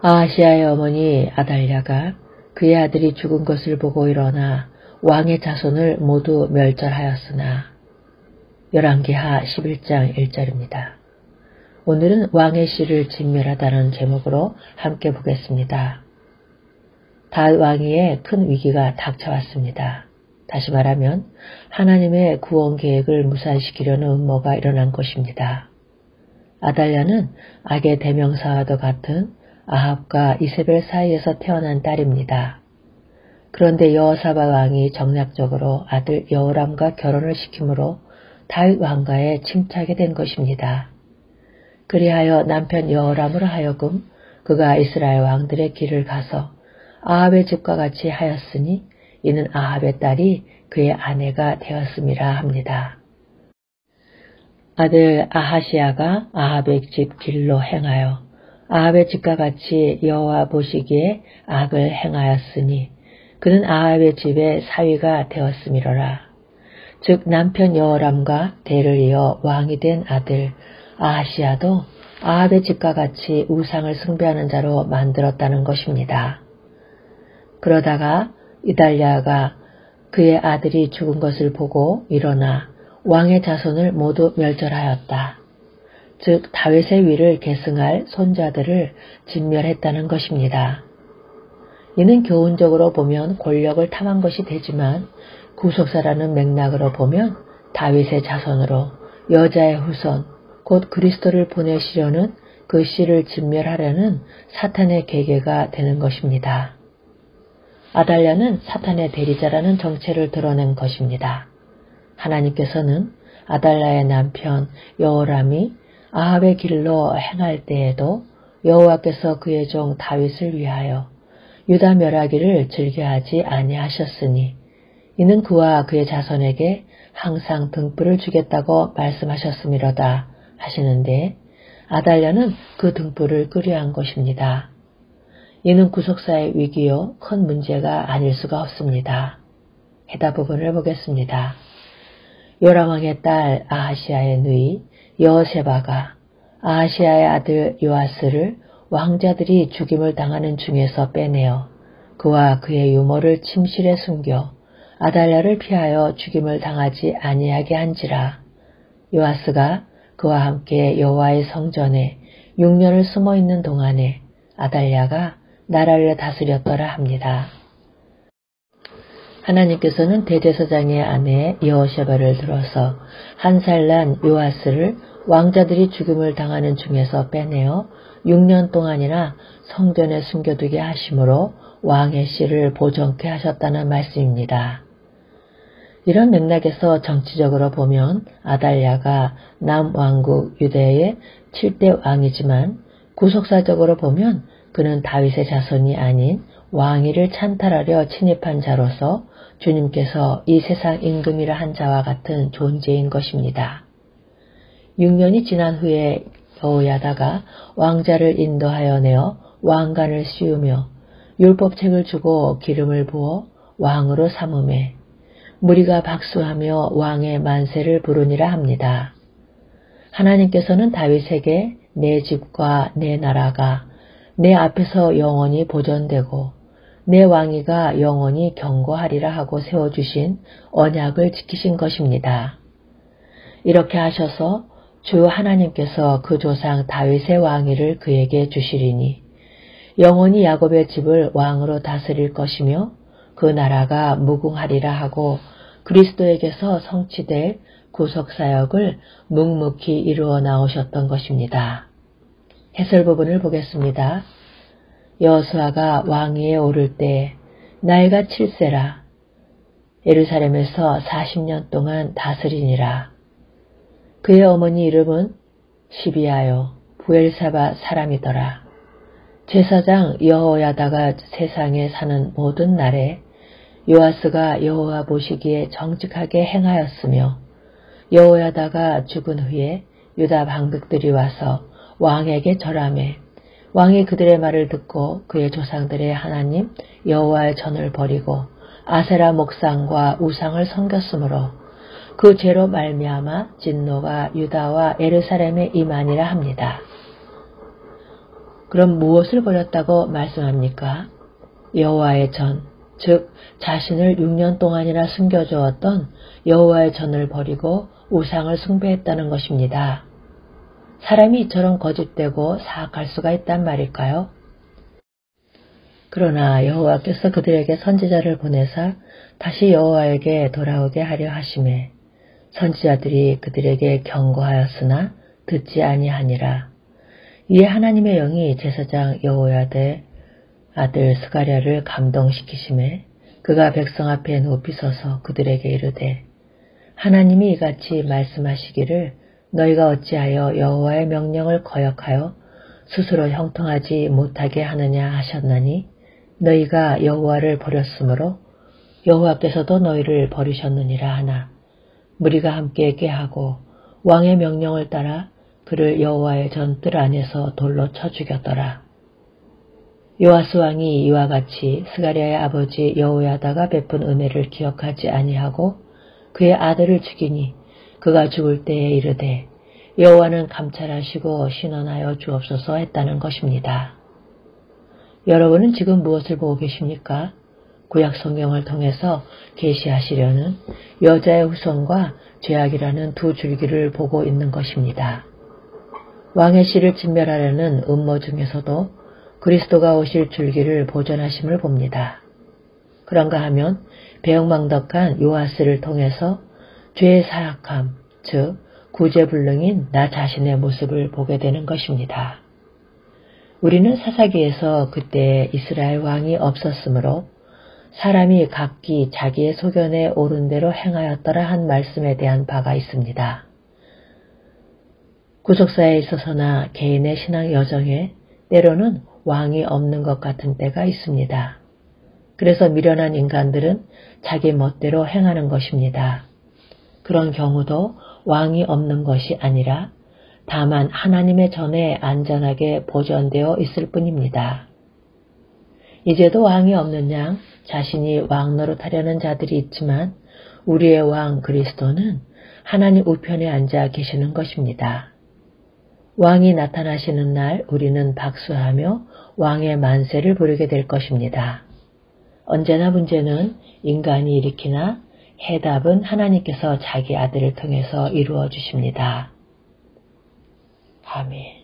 아하시아의 어머니 아달랴가 그의 아들이 죽은 것을 보고 일어나 왕의 자손을 모두 멸절하였으나. 열왕기하 11장 1절입니다. 오늘은 왕의 씨를 진멸하다는 제목으로 함께 보겠습니다. 다윗 왕위에 큰 위기가 닥쳐왔습니다. 다시 말하면 하나님의 구원 계획을 무산시키려는 음모가 일어난 것입니다. 아달랴는 악의 대명사와도 같은 아합과 이세벨 사이에서 태어난 딸입니다. 그런데 여호사밧 왕이 정략적으로 아들 여호람과 결혼을 시키므로 다윗 왕가에 침투하게 된 것입니다. 그리하여 남편 여호람으로 하여금 그가 이스라엘 왕들의 길을 가서 아합의 집과 같이 하였으니 이는 아합의 딸이 그의 아내가 되었음이라 합니다. 아들 아하시아가 아합의 집 길로 행하여 아합의 집과 같이 여호와 보시기에 악을 행하였으니 그는 아합의 집의 사위가 되었음이로라. 즉 남편 여호람과 대를 이어 왕이 된 아들 아하시아도 아합의 집과 같이 우상을 숭배하는 자로 만들었다는 것입니다. 그러다가 이달랴가 그의 아들이 죽은 것을 보고 일어나 왕의 자손을 모두 멸절하였다. 즉 다윗의 위를 계승할 손자들을 진멸했다는 것입니다. 이는 교훈적으로 보면 권력을 탐한 것이 되지만 구속사라는 맥락으로 보면 다윗의 자손으로 여자의 후손 곧 그리스도를 보내시려는 그 씨를 진멸하려는 사탄의 계계가 되는 것입니다. 아달랴는 사탄의 대리자라는 정체를 드러낸 것입니다. 하나님께서는 아달랴의 남편 여호람이 아합의 길로 행할 때에도 여호와께서 그의 종 다윗을 위하여 유다 멸하기를 즐겨하지 아니하셨으니 이는 그와 그의 자손에게 항상 등불을 주겠다고 말씀하셨음이로다 하시는데 아달랴는 그 등불을 끄려한 것입니다. 이는 구속사의 위기요 큰 문제가 아닐 수가 없습니다. 해답 부분을 보겠습니다. 요람왕의 딸 아하시아의 누이 여호세바가 아하시아의 아들 요아스를 왕자들이 죽임을 당하는 중에서 빼내어 그와 그의 유모를 침실에 숨겨 아달랴를 피하여 죽임을 당하지 아니하게 한지라. 요아스가 그와 함께 여호와의 성전에 6년을 숨어있는 동안에 아달랴가 나라를 다스렸더라 합니다. 하나님께서는 대제사장의 아내 여호세바를 들어서 한 살 난 요아스를 왕자들이 죽임을 당하는 중에서 빼내어 6년 동안이나 성전에 숨겨두게 하심으로 왕의 씨를 보존케 하셨다는 말씀입니다. 이런 맥락에서 정치적으로 보면 아달랴가 남왕국 유대의 7대 왕이지만 구속사적으로 보면 그는 다윗의 자손이 아닌 왕위를 찬탈하려 침입한 자로서 주님께서 이 세상 임금이라 한 자와 같은 존재인 것입니다. 6년이 지난 후에 여호야다가 왕자를 인도하여 내어 왕관을 씌우며 율법책을 주고 기름을 부어 왕으로 삼음에 무리가 박수하며 왕의 만세를 부르니라 합니다. 하나님께서는 다윗에게 내 집과 내 나라가 내 앞에서 영원히 보존되고 내 왕위가 영원히 경고하리라 하고 세워주신 언약을 지키신 것입니다. 이렇게 하셔서 주 하나님께서 그 조상 다윗의 왕위를 그에게 주시리니 영원히 야곱의 집을 왕으로 다스릴 것이며 그 나라가 무궁하리라 하고 그리스도에게서 성취될 구속사역을 묵묵히 이루어 나오셨던 것입니다. 해설 부분을 보겠습니다. 여호수아가 왕위에 오를 때 나이가 7세라 예루살렘에서 40년 동안 다스리니라. 그의 어머니 이름은 시비아요 부엘사바 사람이더라. 제사장 여호야다가 세상에 사는 모든 날에 요아스가 여호와 보시기에 정직하게 행하였으며 여호야다가 죽은 후에 유다 방백들이 와서 왕에게 절하매 왕이 그들의 말을 듣고 그의 조상들의 하나님 여호와의 전을 버리고 아세라 목상과 우상을 섬겼으므로 그 죄로 말미암아 진노가 유다와 예루살렘에 임하니라 합니다. 그럼 무엇을 버렸다고 말씀합니까? 여호와의 전, 즉 자신을 6년 동안이나 숨겨주었던 여호와의 전을 버리고 우상을 숭배했다는 것입니다. 사람이 이처럼 거짓되고 사악할 수가 있단 말일까요? 그러나 여호와께서 그들에게 선지자를 보내사 다시 여호와에게 돌아오게 하려 하심에 선지자들이 그들에게 경고하였으나 듣지 아니하니라. 이에 하나님의 영이 제사장 여호야다의 아들 스가랴를 감동시키심에 그가 백성 앞에 높이 서서 그들에게 이르되 하나님이 이같이 말씀하시기를 너희가 어찌하여 여호와의 명령을 거역하여 스스로 형통하지 못하게 하느냐 하셨나니 너희가 여호와를 버렸으므로 여호와께서도 너희를 버리셨느니라 하나 무리가 함께 꾀하고 왕의 명령을 따라 그를 여호와의 전뜰 안에서 돌로 쳐 죽였더라. 요아스 왕이 이와 같이 스가랴의 아버지 여호야다가 베푼 은혜를 기억하지 아니하고 그의 아들을 죽이니 그가 죽을 때에 이르되 여호와는 감찰하시고 신원하여 주옵소서 했다는 것입니다. 여러분은 지금 무엇을 보고 계십니까? 구약 성경을 통해서 계시하시려는 여자의 후손과 죄악이라는 두 줄기를 보고 있는 것입니다. 왕의 씨를 진멸하려는 음모 중에서도 그리스도가 오실 줄기를 보존하심을 봅니다. 그런가 하면 배은망덕한 요아스를 통해서 죄의 사악함, 즉 구제불능인 나 자신의 모습을 보게 되는 것입니다. 우리는 사사기에서 그때 이스라엘 왕이 없었으므로 사람이 각기 자기의 소견에 옳은 대로 행하였더라 한 말씀에 대한 바가 있습니다. 구속사에 있어서나 개인의 신앙 여정에 때로는 왕이 없는 것 같은 때가 있습니다. 그래서 미련한 인간들은 자기 멋대로 행하는 것입니다. 그런 경우도 왕이 없는 것이 아니라 다만 하나님의 전에 안전하게 보존되어 있을 뿐입니다. 이제도 왕이 없는 양 자신이 왕 노릇하려는 자들이 있지만 우리의 왕 그리스도는 하나님 우편에 앉아 계시는 것입니다. 왕이 나타나시는 날 우리는 박수하며 왕의 만세를 부르게 될 것입니다. 언제나 문제는 인간이 일으키나 해답은 하나님께서 자기 아들을 통해서 이루어 주십니다. 아멘.